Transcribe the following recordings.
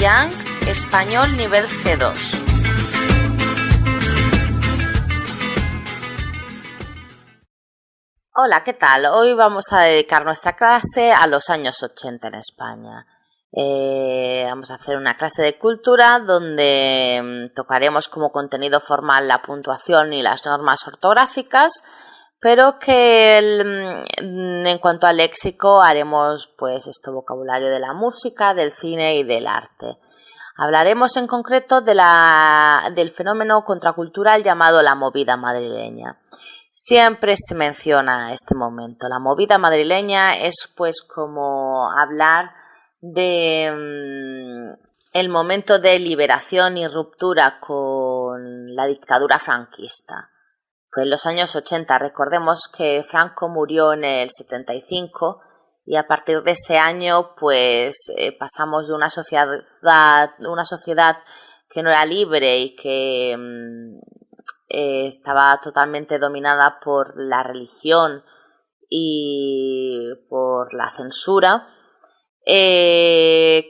Yang, español nivel C2. Hola, ¿qué tal? Hoy vamos a dedicar nuestra clase a los años 80 en España. Vamos a hacer una clase de cultura donde tocaremos como contenido formal la puntuación y las normas ortográficas, pero que en cuanto al léxico haremos pues vocabulario de la música, del cine y del arte. Hablaremos en concreto del fenómeno contracultural llamado la movida madrileña. Siempre se menciona este momento. La movida madrileña es pues como hablar de el momento de liberación y ruptura con la dictadura franquista. Fue en los años 80. Recordemos que Franco murió en el 75 y a partir de ese año pues pasamos de una sociedad que no era libre y que estaba totalmente dominada por la religión y por la censura.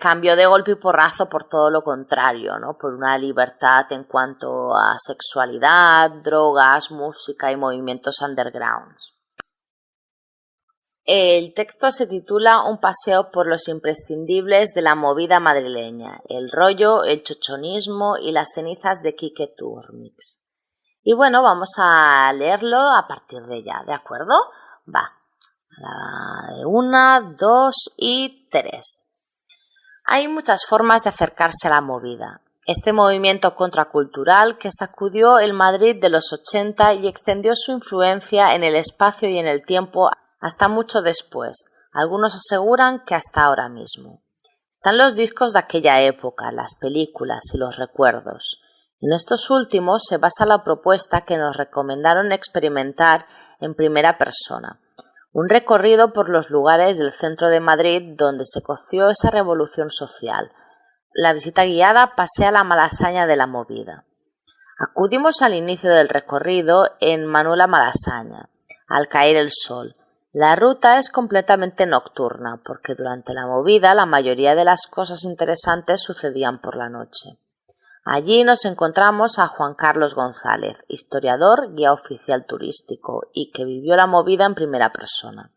Cambió de golpe y porrazo por todo lo contrario, ¿no? Por una libertad en cuanto a sexualidad, drogas, música y movimientos underground. El texto se titula Un paseo por los imprescindibles de la movida madrileña, el rollo, el chochonismo y las cenizas de Quique Turmix. Y bueno, vamos a leerlo a partir de ya, ¿de acuerdo? Va. 1, 2 y 3. Hay muchas formas de acercarse a la movida. Este movimiento contracultural que sacudió el Madrid de los 80 y extendió su influencia en el espacio y en el tiempo hasta mucho después. Algunos aseguran que hasta ahora mismo. Están los discos de aquella época, las películas y los recuerdos. En estos últimos se basa la propuesta que nos recomendaron experimentar en primera persona. Un recorrido por los lugares del centro de Madrid donde se coció esa revolución social. La visita guiada pasea la Malasaña de la movida. Acudimos al inicio del recorrido en Manuela Malasaña, al caer el sol. La ruta es completamente nocturna porque durante la movida la mayoría de las cosas interesantes sucedían por la noche. Allí nos encontramos a Juan Carlos González, historiador, guía oficial turístico y que vivió la movida en primera persona.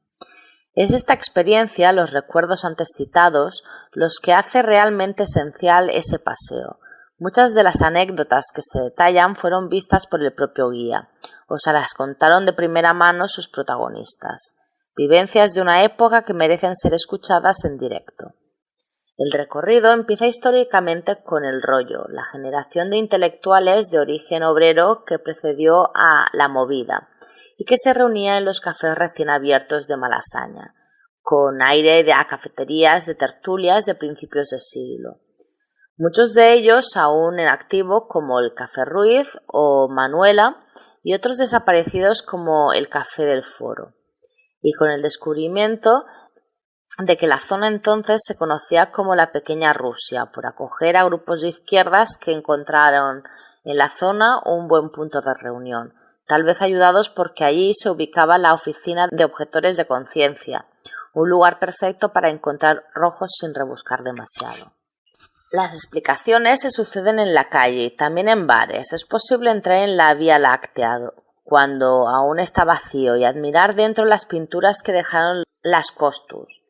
Es esta experiencia, los recuerdos antes citados, los que hace realmente esencial ese paseo. Muchas de las anécdotas que se detallan fueron vistas por el propio guía, o se las contaron de primera mano sus protagonistas. Vivencias de una época que merecen ser escuchadas en directo. El recorrido empieza históricamente con el rollo, la generación de intelectuales de origen obrero que precedió a la movida y que se reunía en los cafés recién abiertos de Malasaña, con aire de cafeterías de tertulias de principios de siglo. Muchos de ellos aún en activo como el Café Ruiz o Manuela y otros desaparecidos como el Café del Foro. Y con el descubrimiento de que la zona entonces se conocía como la Pequeña Rusia, por acoger a grupos de izquierdas que encontraron en la zona un buen punto de reunión, tal vez ayudados porque allí se ubicaba la oficina de objetores de conciencia, un lugar perfecto para encontrar rojos sin rebuscar demasiado. Las explicaciones se suceden en la calle y también en bares. Es posible entrar en la Vía Láctea cuando aún está vacío y admirar dentro las pinturas que dejaron las Costus.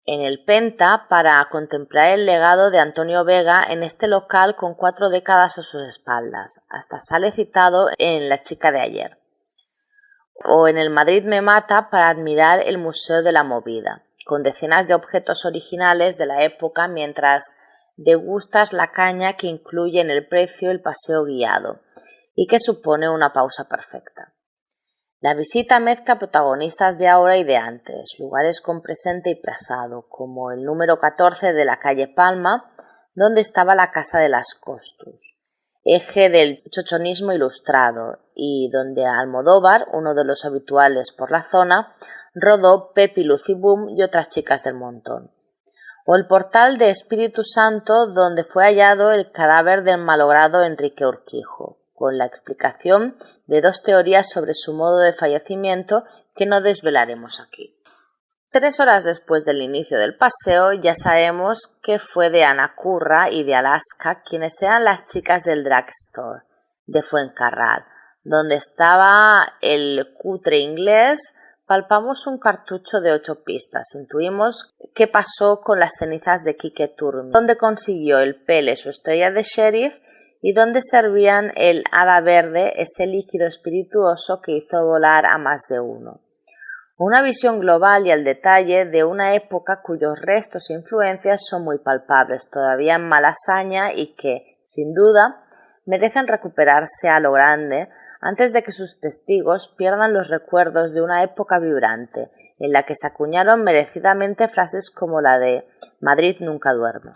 En el Penta para contemplar el legado de Antonio Vega en este local con 4 décadas a sus espaldas, hasta sale citado en La chica de ayer. O en el Madrid me mata para admirar el Museo de la Movida, con decenas de objetos originales de la época mientras degustas la caña que incluye en el precio el paseo guiado y que supone una pausa perfecta. La visita mezcla protagonistas de ahora y de antes, lugares con presente y pasado, como el número 14 de la calle Palma, donde estaba la Casa de las Costus, eje del chochonismo ilustrado, y donde Almodóvar, uno de los habituales por la zona, rodó Pepi, Lucy Boom y otras chicas del montón. O el portal de Espíritu Santo, donde fue hallado el cadáver del malogrado Enrique Urquijo, con la explicación de 2 teorías sobre su modo de fallecimiento que no desvelaremos aquí. 3 horas después del inicio del paseo ya sabemos que fue de Ana Curra y de Alaska quienes eran las chicas del drugstore de Fuencarral, donde estaba el cutre inglés. Palpamos un cartucho de 8 pistas. Intuimos qué pasó con las cenizas de Quique Turmi, dónde consiguió el Pele su estrella de sheriff y dónde servían el hada verde, ese líquido espirituoso que hizo volar a más de uno. Una visión global y al detalle de una época cuyos restos e influencias son muy palpables todavía en Malasaña y que, sin duda, merecen recuperarse a lo grande antes de que sus testigos pierdan los recuerdos de una época vibrante, en la que se acuñaron merecidamente frases como la de «Madrid nunca duerme».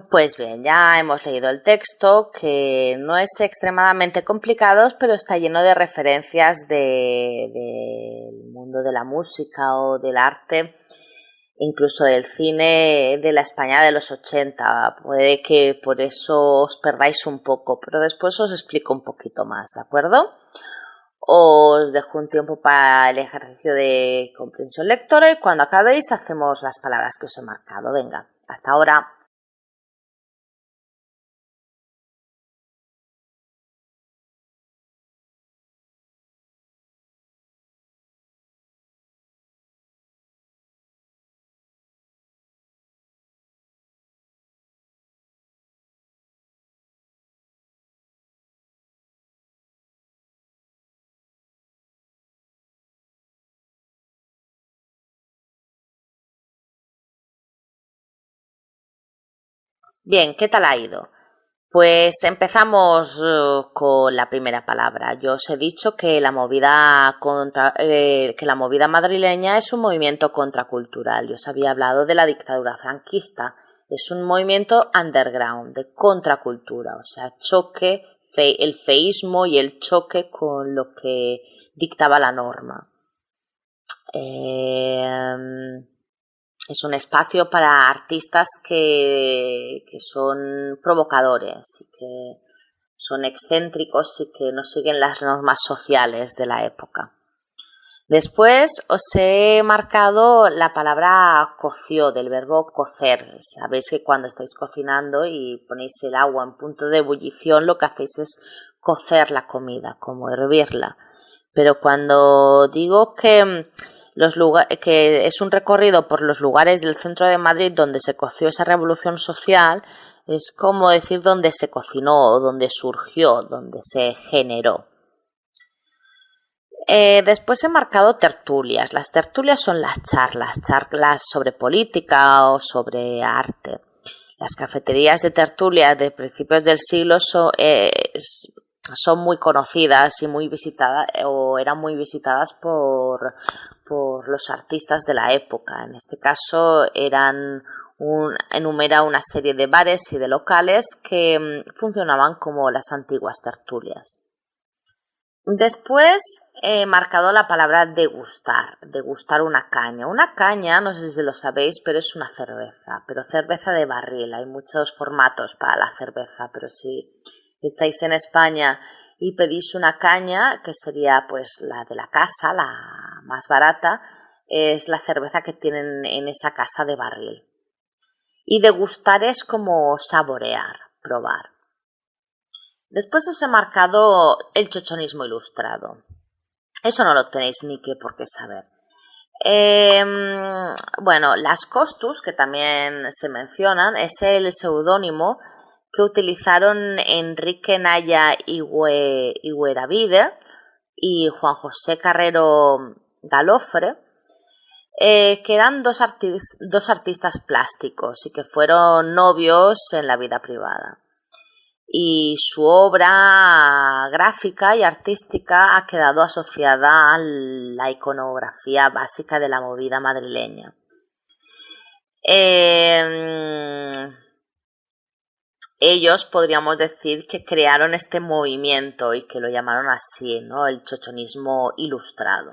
Pues bien, ya hemos leído el texto, que no es extremadamente complicado, pero está lleno de referencias del mundo de la música o del arte, incluso del cine de la España de los 80. Puede que por eso os perdáis un poco, pero después os explico un poquito más, ¿de acuerdo? Os dejo un tiempo para el ejercicio de comprensión lectora y cuando acabéis hacemos las palabras que os he marcado. Venga, hasta ahora. Bien, ¿qué tal ha ido? Pues empezamos con la primera palabra. Yo os he dicho que que la movida madrileña es un movimiento contracultural. Yo os había hablado de la dictadura franquista. Es un movimiento underground, de contracultura, o sea, el feísmo y el choque con lo que dictaba la norma. Es un espacio para artistas que son provocadores y que son excéntricos y que no siguen las normas sociales de la época. Después os he marcado la palabra coció, del verbo cocer. Sabéis que cuando estáis cocinando y ponéis el agua en punto de ebullición, lo que hacéis es cocer la comida, como hervirla. Pero cuando digo que es un recorrido por los lugares del centro de Madrid donde se coció esa revolución social, es como decir donde se cocinó, donde surgió, donde se generó. Después he marcado tertulias. Las tertulias son las charlas sobre política o sobre arte. Las cafeterías de tertulia de principios del siglo son muy conocidas y muy visitadas, o eran muy visitadas por los artistas de la época. En este caso enumera una serie de bares y de locales que funcionaban como las antiguas tertulias. Después he marcado la palabra degustar una caña. Una caña, no sé si lo sabéis, pero es una cerveza, pero cerveza de barril. Hay muchos formatos para la cerveza, pero si estáis en España y pedís una caña, que sería pues la de la casa, la más barata, es la cerveza que tienen en esa casa de barril. Y degustar es como saborear, probar. Después os he marcado el chochonismo ilustrado. Eso no lo tenéis ni que por qué saber. Bueno, las costus, que también se mencionan, es el seudónimo que utilizaron Enrique Naya Higueravide y Juan José Carrero Galofre, que eran dos artistas plásticos y que fueron novios en la vida privada. Y su obra gráfica y artística ha quedado asociada a la iconografía básica de la movida madrileña. Ellos podríamos decir que crearon este movimiento y que lo llamaron así, ¿no? El chochonismo ilustrado.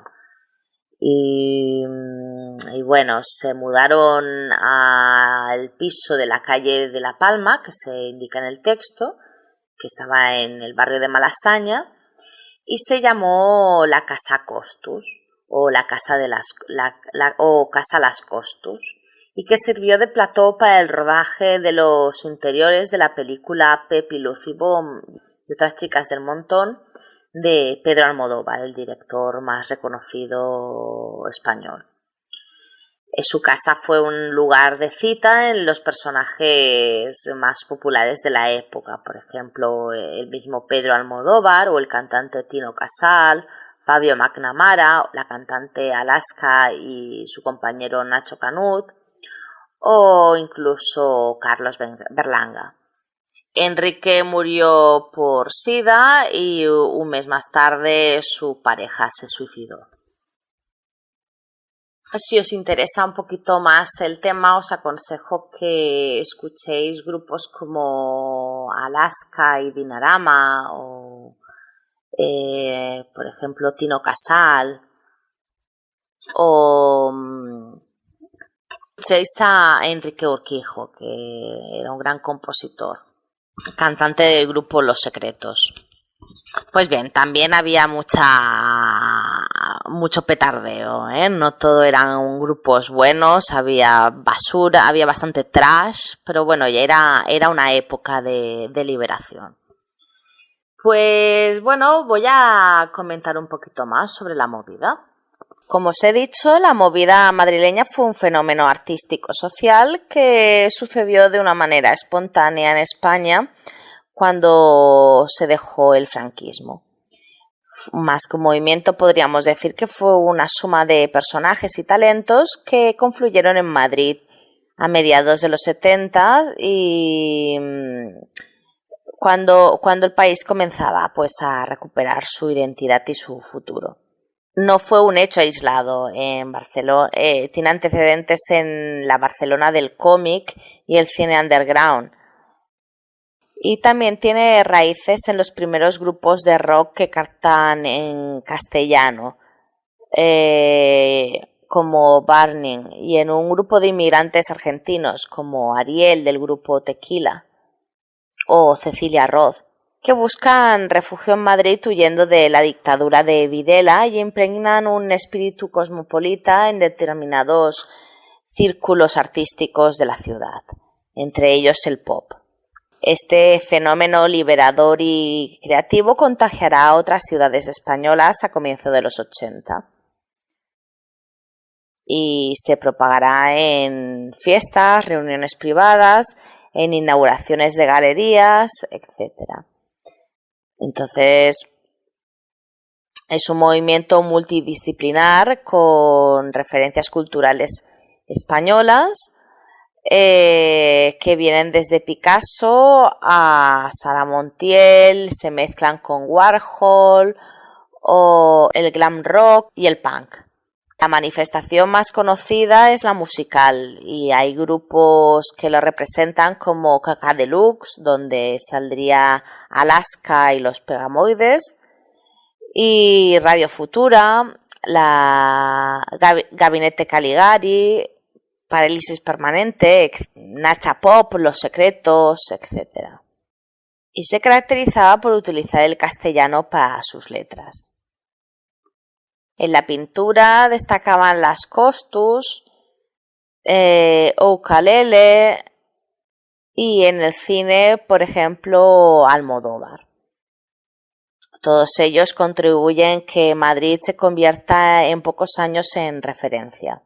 Y bueno, se mudaron al piso de la calle de La Palma, que se indica en el texto, que estaba en el barrio de Malasaña, y se llamó la Casa Costus. o Casa Las Costus, y que sirvió de plató para el rodaje de los interiores de la película Pepi, Lucy Bom y otras chicas del montón de Pedro Almodóvar, el director más reconocido español. Su casa fue un lugar de cita en los personajes más populares de la época, por ejemplo, el mismo Pedro Almodóvar o el cantante Tino Casal, Fabio McNamara, la cantante Alaska y su compañero Nacho Canut, o incluso Carlos Berlanga. Enrique murió por SIDA y un mes más tarde su pareja se suicidó. Si os interesa un poquito más el tema, os aconsejo que escuchéis grupos como Alaska y Dinarama o, por ejemplo, Tino Casal, o escuchéis a Enrique Urquijo, que era un gran compositor, cantante del grupo Los Secretos. Pues bien, también había mucho petardeo, no todo eran grupos buenos, había basura, había bastante trash, pero bueno, ya era una época de liberación. Pues bueno, voy a comentar un poquito más sobre la movida. Como os he dicho, la movida madrileña fue un fenómeno artístico-social que sucedió de una manera espontánea en España cuando se dejó el franquismo. Más que un movimiento, podríamos decir que fue una suma de personajes y talentos que confluyeron en Madrid a mediados de los 70 y cuando el país comenzaba pues a recuperar su identidad y su futuro. No fue un hecho aislado en Barcelona, tiene antecedentes en la Barcelona del cómic y el cine underground. Y también tiene raíces en los primeros grupos de rock que cantan en castellano, como Burning, y en un grupo de inmigrantes argentinos como Ariel del grupo Tequila o Cecilia Roth, que buscan refugio en Madrid huyendo de la dictadura de Videla y impregnan un espíritu cosmopolita en determinados círculos artísticos de la ciudad, entre ellos el pop. Este fenómeno liberador y creativo contagiará a otras ciudades españolas a comienzos de los 80 y se propagará en fiestas, reuniones privadas, en inauguraciones de galerías, etc. Entonces, es un movimiento multidisciplinar con referencias culturales españolas, que vienen desde Picasso a Sara Montiel, se mezclan con Warhol o el glam rock y el punk. La manifestación más conocida es la musical y hay grupos que lo representan como Cacá Deluxe, donde saldría Alaska y los Pegamoides, y Radio Futura, la Gabinete Caligari, Parálisis Permanente, Nacha Pop, Los Secretos, etc. Y se caracterizaba por utilizar el castellano para sus letras. En la pintura destacaban Las Costus, Ukulele y en el cine, por ejemplo, Almodóvar. Todos ellos contribuyen que Madrid se convierta en pocos años en referencia.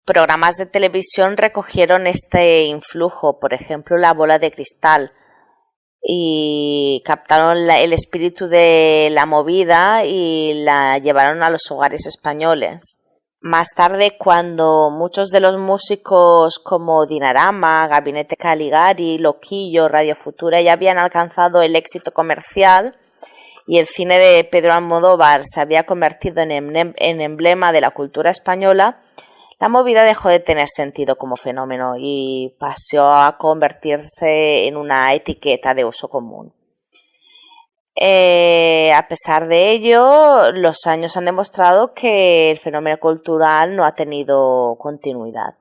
Programas de televisión recogieron este influjo, por ejemplo, La Bola de Cristal, y captaron el espíritu de la movida y la llevaron a los hogares españoles. Más tarde, cuando muchos de los músicos como Dinarama, Gabinete Caligari, Loquillo, Radio Futura ya habían alcanzado el éxito comercial y el cine de Pedro Almodóvar se había convertido en emblema de la cultura española, la movida dejó de tener sentido como fenómeno y pasó a convertirse en una etiqueta de uso común. A pesar de ello, los años han demostrado que el fenómeno cultural no ha tenido continuidad.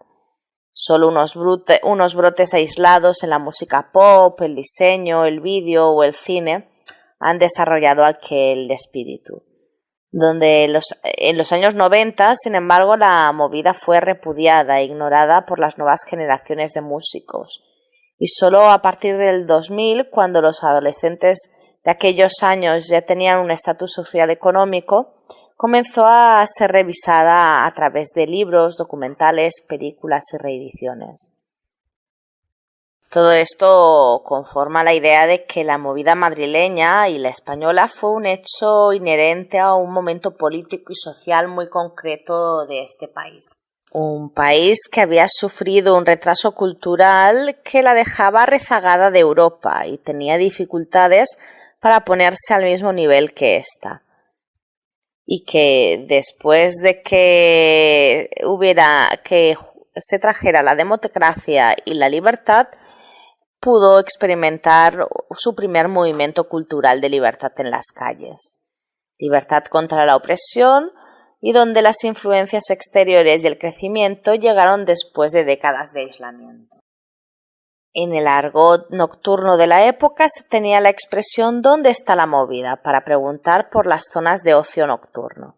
Solo unos brotes aislados en la música pop, el diseño, el vídeo o el cine han desarrollado aquel espíritu. donde en los años 90, sin embargo, la movida fue repudiada e ignorada por las nuevas generaciones de músicos. Y solo a partir del 2000, cuando los adolescentes de aquellos años ya tenían un estatus social económico, comenzó a ser revisada a través de libros, documentales, películas y reediciones. Todo esto conforma la idea de que la movida madrileña y la española fue un hecho inherente a un momento político y social muy concreto de este país. Un país que había sufrido un retraso cultural que la dejaba rezagada de Europa y tenía dificultades para ponerse al mismo nivel que ésta. Y que después de que se trajera la democracia y la libertad, pudo experimentar su primer movimiento cultural de libertad en las calles. Libertad contra la opresión y donde las influencias exteriores y el crecimiento llegaron después de décadas de aislamiento. En el argot nocturno de la época se tenía la expresión ¿dónde está la movida?, para preguntar por las zonas de ocio nocturno.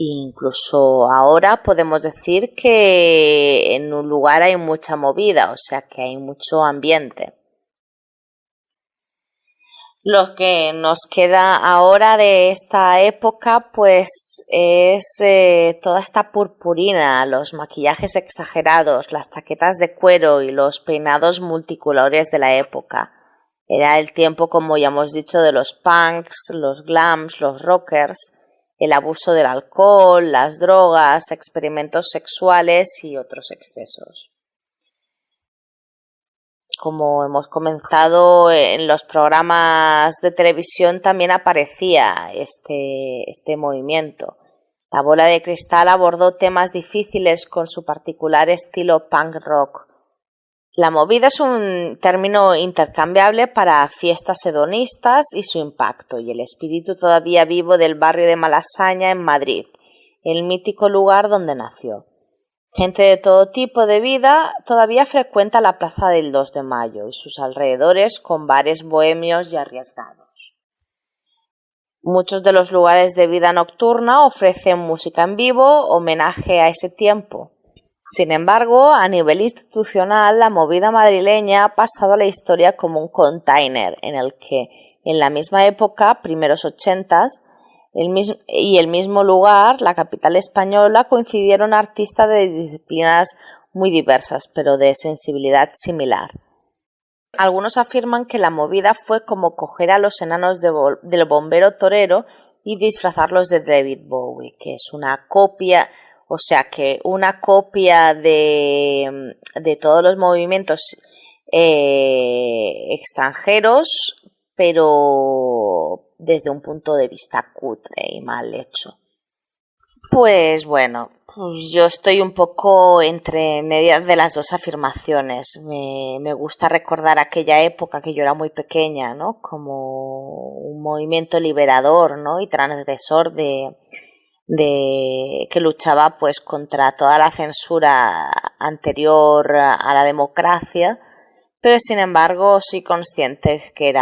Incluso ahora podemos decir que en un lugar hay mucha movida, o sea que hay mucho ambiente. Lo que nos queda ahora de esta época pues es toda esta purpurina, los maquillajes exagerados, las chaquetas de cuero y los peinados multicolores de la época. Era el tiempo, como ya hemos dicho, de los punks, los glams, los rockers, el abuso del alcohol, las drogas, experimentos sexuales y otros excesos. Como hemos comentado, en los programas de televisión también aparecía este movimiento. La Bola de Cristal abordó temas difíciles con su particular estilo punk rock. La movida es un término intercambiable para fiestas hedonistas y su impacto y el espíritu todavía vivo del barrio de Malasaña en Madrid, el mítico lugar donde nació. Gente de todo tipo de vida todavía frecuenta la plaza del 2 de Mayo y sus alrededores con bares bohemios y arriesgados. Muchos de los lugares de vida nocturna ofrecen música en vivo, homenaje a ese tiempo. Sin embargo, a nivel institucional, la movida madrileña ha pasado a la historia como un container en el que, en la misma época, primeros 80s, el mismo lugar, la capital española, coincidieron artistas de disciplinas muy diversas, pero de sensibilidad similar. Algunos afirman que la movida fue como coger a los enanos del bombero torero y disfrazarlos de David Bowie, que es una copia, o sea que una copia de todos los movimientos extranjeros, pero desde un punto de vista cutre y mal hecho. Pues bueno, pues yo estoy un poco entre medias de las dos afirmaciones. Me gusta recordar aquella época que yo era muy pequeña, ¿no? Como un movimiento liberador, ¿no? Y transgresor que luchaba pues contra toda la censura anterior a la democracia, pero sin embargo soy consciente que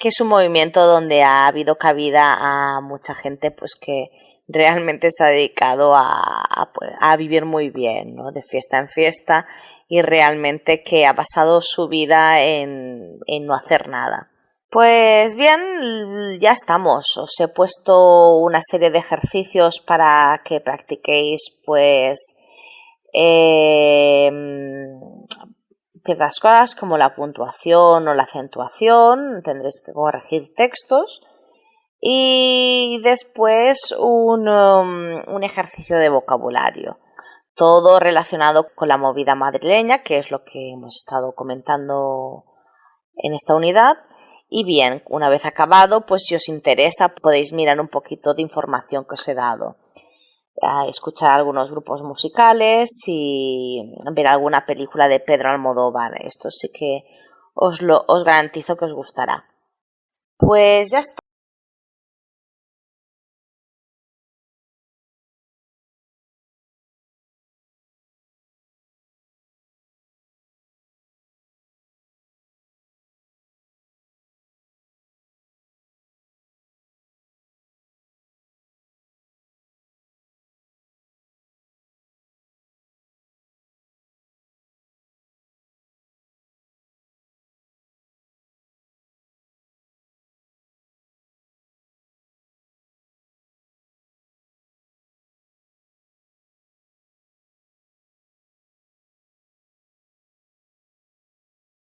es un movimiento donde ha habido cabida a mucha gente pues que realmente se ha dedicado a vivir muy bien, ¿no? De fiesta en fiesta, y realmente que ha basado su vida en no hacer nada. Pues bien, ya estamos. Os he puesto una serie de ejercicios para que practiquéis pues ciertas cosas como la puntuación o la acentuación. Tendréis que corregir textos. Y después un ejercicio de vocabulario, todo relacionado con la movida madrileña, que es lo que hemos estado comentando en esta unidad. Y bien, una vez acabado, pues si os interesa podéis mirar un poquito de información que os he dado, escuchar algunos grupos musicales y ver alguna película de Pedro Almodóvar. Esto sí que os garantizo que os gustará. Pues ya está.